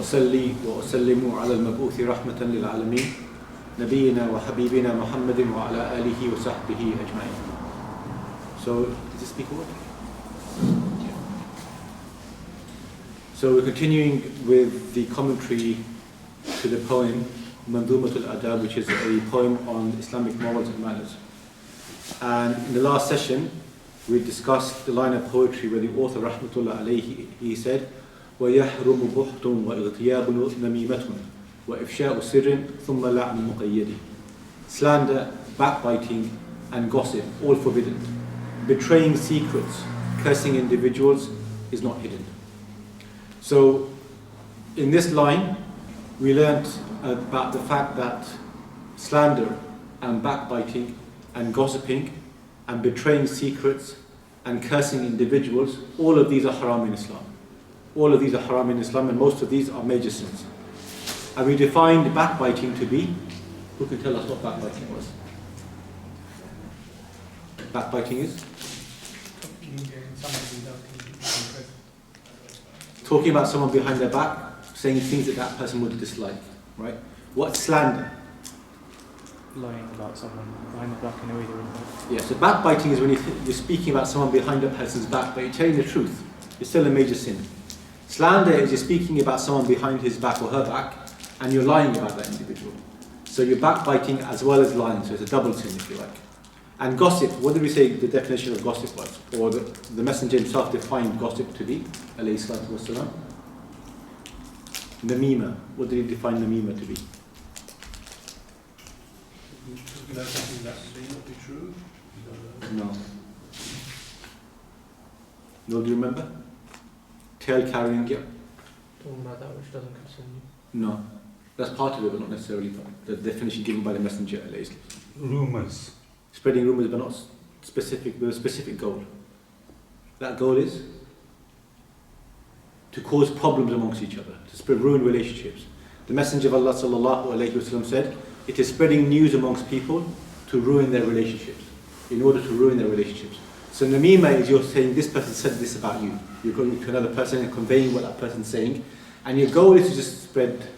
وأصلي وأسلم على المبعوث رحمة للعالمين نبينا وحبيبنا محمد وعلى آله وصحبه أجمعين. So, does this speak over? So we're continuing with the commentary to the poem 𝐴, which is a poem on Islamic morals and manners. And in the last session, we discussed the line of poetry where the author rahmatullah alayhi, he said, وَيَحْرُمُ بُحْتٌ وَإِغْتِيَابٌ نَمِيمَةٌ وَإِفْشَاءُ سِرٍ ثُمَّ لَعْنُ مُقَيَّدٍ. Slander, backbiting, and gossip, all forbidden. Betraying secrets, cursing individuals is not hidden. So, in this line, we learnt about the fact that slander and backbiting and gossiping and betraying secrets and cursing individuals, all of these are haram in Islam. All of these are haram in Islam, and most of these are major sins. And we defined backbiting to be, who can tell us what backbiting was? Backbiting is? Talking about someone behind their back, saying things that that person would dislike, right? What's slander? Lying about someone behind the back in a way they wouldn't like. Yeah, so backbiting is when you're speaking about someone behind a person's back, but you're telling the truth. It's still a major sin. Slander is you're speaking about someone behind his back or her back, and you're lying about that individual. So you're backbiting as well as lying, so it's a double sin if you like. And gossip, what did we say the definition of gossip was? Or the Messenger himself defined gossip to be, alayhi salatu wassalam. Namima, what did he define namima to be? That's something that may not be true? No. No, do you remember? Tale carrying, yeah. Talking about that which doesn't concern you. No. That's part of it, but not necessarily the definition given by the Messenger. Rumours. Spreading rumours, but not specific, with a specific goal. That goal is to cause problems amongst each other, to ruin relationships. The Messenger of Allah sallallahu alayhi wasallam said, it is spreading news amongst people to ruin their relationships, in order to ruin their relationships. So namima is you're saying this person said this about you. You're going to another person and conveying what that person's saying, and your goal is to just spread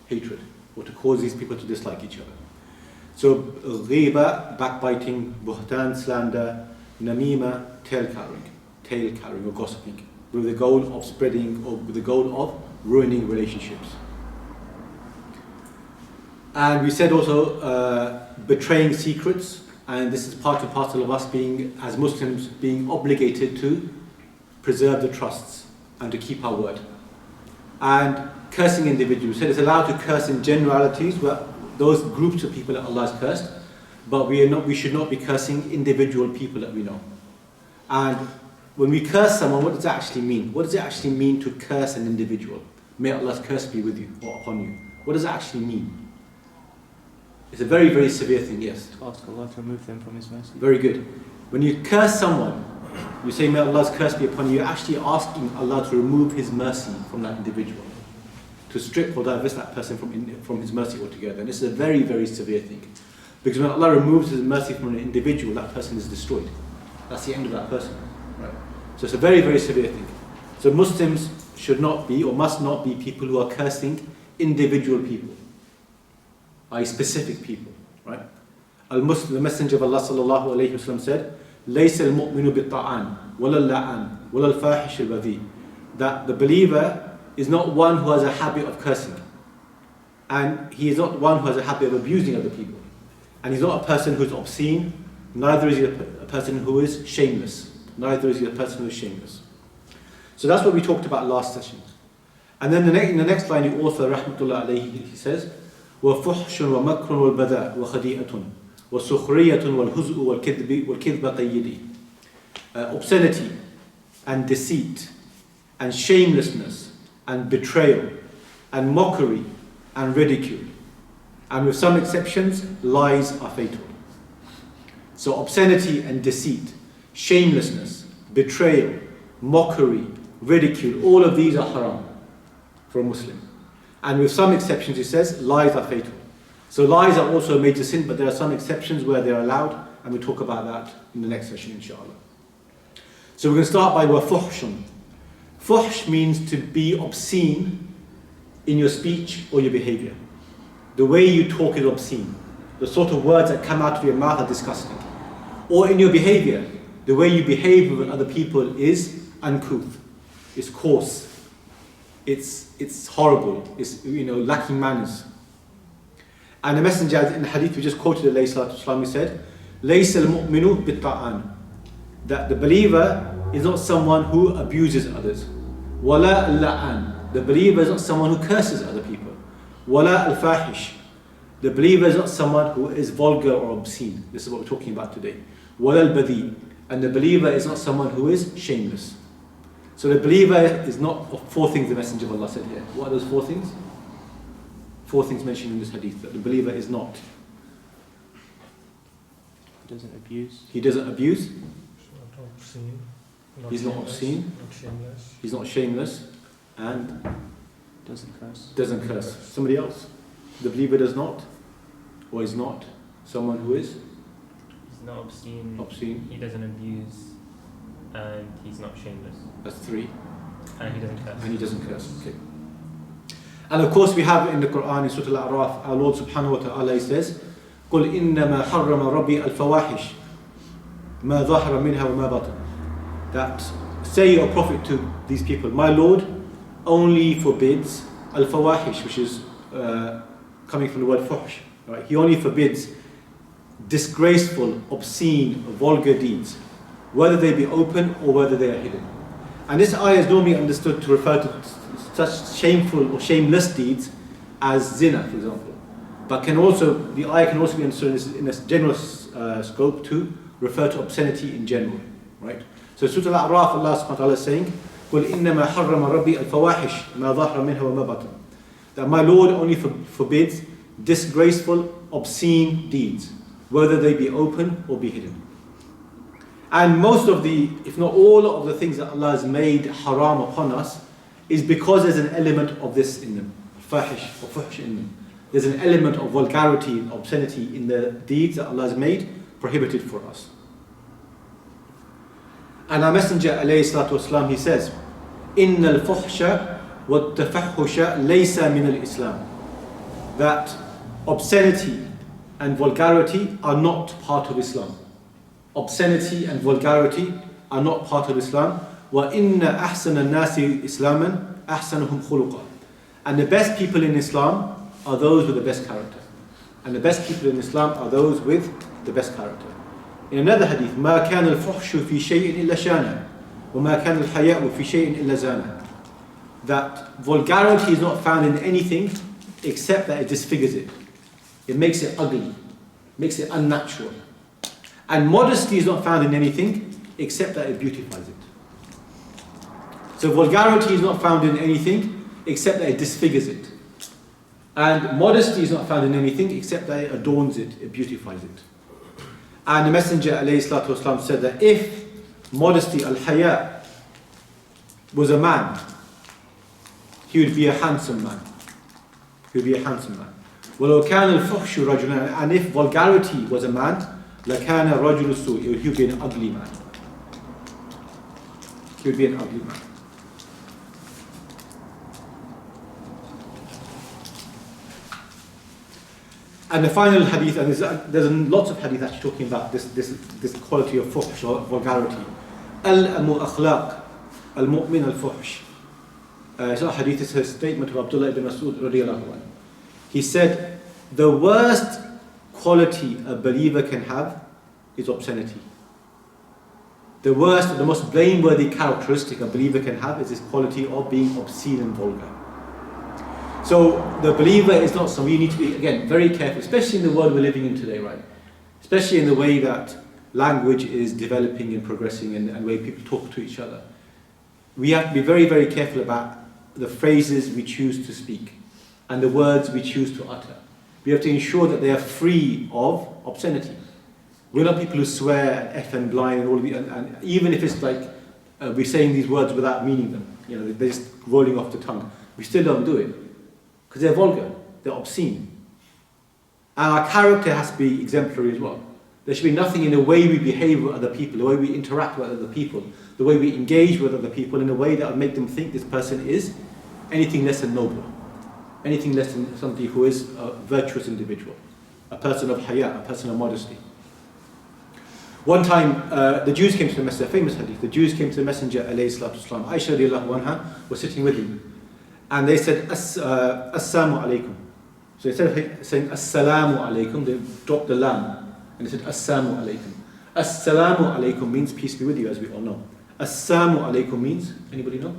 hatred, or to cause these people to dislike each other. So ghiba, backbiting, buhtan, slander, namima, tail carrying or gossiping, with the goal of spreading, or with the goal of ruining relationships. And we said also betraying secrets, and this is part and parcel of us being, as Muslims, being obligated to preserve the trusts and to keep our word. And cursing individuals, so it's allowed to curse in generalities, where those groups of people that Allah has cursed, but we should not be cursing individual people that we know. And when we curse someone, what does that actually mean? What does it actually mean to curse an individual? May Allah's curse be with you or upon you. What does that actually mean? It's a very, very severe thing, yes. To ask Allah to remove them from His mercy. Very good. When you curse someone, you say, may Allah's curse be upon you, you're actually asking Allah to remove His mercy from that individual, to strip or divest that person from His mercy altogether. And this is a very, very severe thing. Because when Allah removes His mercy from an individual, that person is destroyed. That's the end of that person. Right? So it's a very, very severe thing. So Muslims should not be, or must not be, people who are cursing individual people, i.e. specific people. Right? Al-Muslim, the Messenger of Allah sallallahu alayhi wa sallam said, لَيْسَ الْمُؤْمِنُ بِالطَّعَانِ وَلَا اللَّعَانِ وَلَا الْفَاحِشِ الْبَذِيءِ. That the believer is not one who has a habit of cursing, and he is not one who has a habit of abusing other people, and he's not a person who is obscene, neither is he a person who is shameless. Neither is he a person who is shameless. So that's what we talked about last session. And then in the next line, the author rahmatullah alayhi, he says, وَفُحْشٌ وَمَكْرٌ وَالْبَذَاءُ وَخَدِيئَةٌ وَسُخْرِيَّةٌ وَالْهُزْءُ وَالْكِذْبَ قَيِّدِ. Obscenity and deceit and shamelessness and betrayal and mockery and ridicule. And with some exceptions, lies are fatal. So obscenity and deceit, shamelessness, betrayal, mockery, ridicule, all of these are haram for a Muslim. And with some exceptions, he says, lies are fatal. So lies are also a major sin, but there are some exceptions where they're allowed, and we'll talk about that in the next session, inshallah. So we're going to start by fuhshun. Fuhsh means to be obscene in your speech or your behavior. The way you talk is obscene. The sort of words that come out of your mouth are disgusting. Or in your behavior, the way you behave with other people is uncouth. It's coarse. It's horrible. It's lacking manners. And the Messenger in the hadith we just quoted, alayhi salatu wasalam, he said, لَيْسَ الْمُؤْمِنُ بِالطَّعَانِ, that the believer is not someone who abuses others. وَلَا اللَّعَانِ, the believer is not someone who curses other people. وَلَا الْفَاحِشِ, the believer is not someone who is vulgar or obscene. This is what we're talking about today. وَلَا الْبَذِي, and the believer is not someone who is shameless. So the believer is not four things the Messenger of Allah said here. What are those four things? Four things mentioned in this hadith that the believer is not. He doesn't abuse. He doesn't abuse. He's not obscene. He's not obscene. Not shameless. He's not shameless. And Doesn't curse. doesn't curse. Somebody else. The believer does not, or is not, someone who is He's not obscene. obscene. He doesn't abuse, and he's not shameless, That's three. and he doesn't curse. And he doesn't curse. Okay. And of course we have in the Quran, in Surah Al-A'raf, our Lord subhanahu wa ta'ala, he says, قُلْ إِنَّمَا حَرَّمَ رَبِّي الْفَوَاحِشِ مَا ظَهَرَ مِنْهَا وَمَا بَطَنَ. That, say, O Prophet, to these people, my Lord only forbids al-fawahish, which is coming from the word fuhsh. Right? He only forbids disgraceful, obscene, vulgar deeds, whether they be open or whether they are hidden. And this ayah is normally understood to refer to such shameful or shameless deeds as zina, for example. But the ayah can also be understood in a general scope to refer to obscenity in general. Right? So Surah Al-A'raf, Allah subhanahu wa ta'ala is saying, قُلْ إِنَّمَا حَرَّمَ رَبِّي الْفَوَاحِشِ مَا ظَهَرَ مِنْهَا وَمَا بَطَنَ. That my Lord only forbids disgraceful, obscene deeds, whether they be open or be hidden. And most of the, if not all of the things that Allah has made haram upon us is because there's an element of this in them, fahish or fuhsh in them. There's an element of vulgarity, obscenity in the deeds that Allah has made prohibited for us. And our Messenger alayhi salatu wasalam, he says, إِنَّ الْفُحْشَ وَالتَّفَحُّشَ لَيْسَ مِنَ الْإِسْلَامِ. That obscenity and vulgarity are not part of Islam. Obscenity and vulgarity are not part of Islam. وَإِنَّ أَحْسَنَ النَّاسِ إِسْلَامًا أَحْسَنُهُمْ خُلُقًا. And the best people in Islam are those with the best character. And the best people in Islam are those with the best character. In another hadith, مَا كَانَ الْفُحْشُ فِي شَيْءٍ إِلَّا شَانًا وَمَا كَانَ الْحَيَاءُ فِي شَيْءٍ إِلَّا زَانًا. That vulgarity is not found in anything except that it disfigures it. It makes it ugly, makes it unnatural. And modesty is not found in anything except that it beautifies it. So vulgarity is not found in anything except that it disfigures it. And modesty is not found in anything except that it adorns it, it beautifies it. And the Messenger ﷺ said that if modesty, al-haya, was a man, he would be a handsome man. He would be a handsome man. وَلَوْ كَانَ الْفُحْشُ رَجُلًا. And if vulgarity was a man, لَكَانَ رَجُلُ السُّوءِ. He would be an ugly man. He would be an ugly man. And the final hadith, and there's lots of hadith actually talking about this quality of fuhsh or vulgarity. Al-amu akhlaq, al-mu'min al-fuhsh. It's not a hadith, it's a statement of Abdullah ibn Mas'ud radiyallahu anhu. He said, the worst quality a believer can have is obscenity. The worst, the most blameworthy characteristic a believer can have is this quality of being obscene and vulgar. So the believer is not someone, you need to be, again, very careful, especially in the world we're living in today, right? Especially in the way that language is developing and progressing and the way people talk to each other. We have to be very, very careful about the phrases we choose to speak and the words we choose to utter. We have to ensure that they are free of obscenity. We're not people who swear and F and blind and all of the, and even if it's like we're saying these words without meaning them, they're just rolling off the tongue, we still don't do it. Because they're vulgar, they're obscene. And our character has to be exemplary as well. There should be nothing in the way we behave with other people, the way we interact with other people, the way we engage with other people in a way that would make them think this person is anything less than noble. anything less than somebody who is a virtuous individual, a person of haya, a person of modesty. One time, the Jews came to the Messenger, famous hadith, the Jews came to the Messenger, alayhi salatu wasalam, Aisha radiallahu anha was sitting with him, and they said, Assalamu alaikum. So instead of saying Assalamu alaikum, they dropped the lam, and they said Assalamu alaikum. Assalamu alaikum means peace be with you, as we all know. Assalamu alaikum means, anybody know?